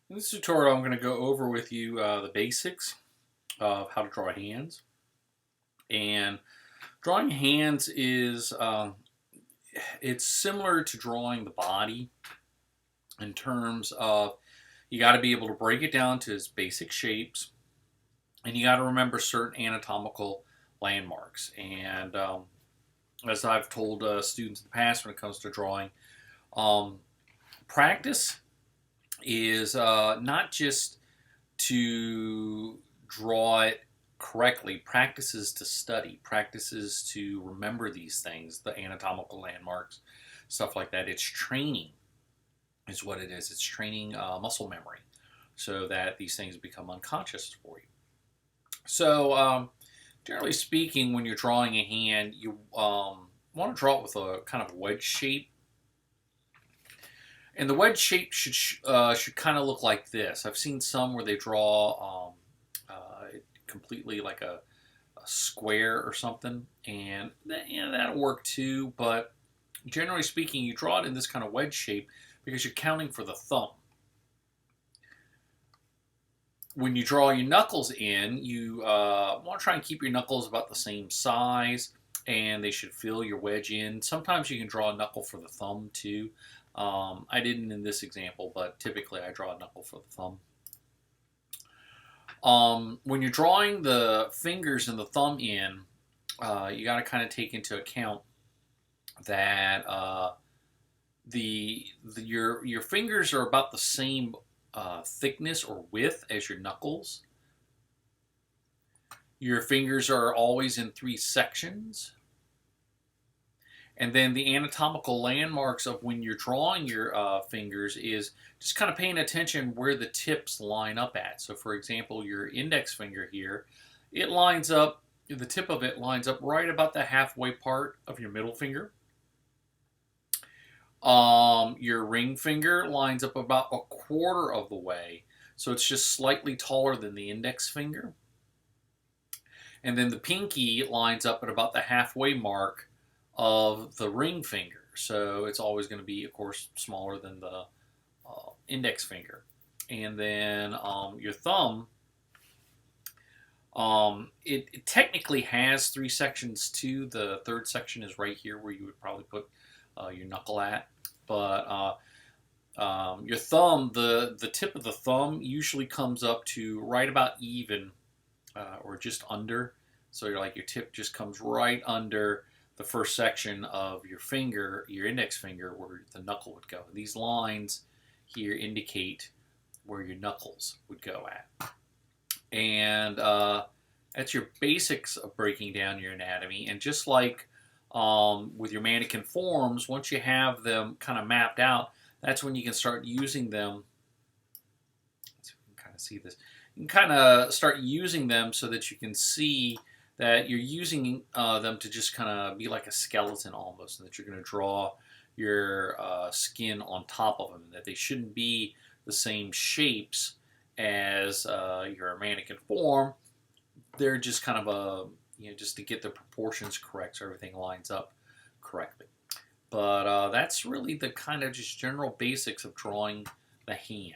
In this tutorial, I'm going to go over with you the basics of how to draw hands. And drawing hands is it's similar to drawing the body in terms of you got to be able to break it down to its basic shapes, and you got to remember certain anatomical landmarks. And as I've told students in the past, when it comes to drawing, um, practice is not just to draw it correctly. Practices to study, practices to remember these things, the anatomical landmarks, stuff like that. It's training, is what it is. It's training muscle memory so that these things become unconscious for you. So, generally speaking, when you're drawing a hand, you want to draw it with a kind of wedge shape. And the wedge shape should kind of look like this. I've seen some where they draw completely like a square or something, and that'll work too. But generally speaking, you draw it in this kind of wedge shape because you're counting for the thumb. When you draw your knuckles in, you want to try and keep your knuckles about the same size, and they should fill your wedge in. Sometimes you can draw a knuckle for the thumb too. I didn't in this example, but typically I draw a knuckle for the thumb. When you're drawing the fingers and the thumb in, you got to kind of take into account that your fingers are about the same thickness or width as your knuckles. Your fingers are always in 3 sections. And then the anatomical landmarks of when you're drawing your fingers is just kind of paying attention where the tips line up at. So for example, your index finger here, it lines up, the tip of it lines up right about the halfway part of your middle finger. Your ring finger lines up about a quarter of the way. So it's just slightly taller than the index finger. And then the pinky lines up at about the halfway mark of the ring finger. So it's always going to be, of course, smaller than the index finger. And then your thumb, it technically has 3 sections too. The third section is right here where you would probably put your knuckle at. But your thumb, the tip of the thumb usually comes up to right about even or just under. So your tip just comes right under the first section of your finger, your index finger, where the knuckle would go. These lines here indicate where your knuckles would go at. And that's your basics of breaking down your anatomy. And just like with your mannequin forms, once you have them kind of mapped out, that's when you can start using them. Let's see if we can kind of see this. You can kind of start using them so that you can see that you're using them to just kind of be like a skeleton almost, and that you're going to draw your skin on top of them, and that they shouldn't be the same shapes as your mannequin form. They're just kind of just to get the proportions correct so everything lines up correctly. But that's really the kind of just general basics of drawing the hand.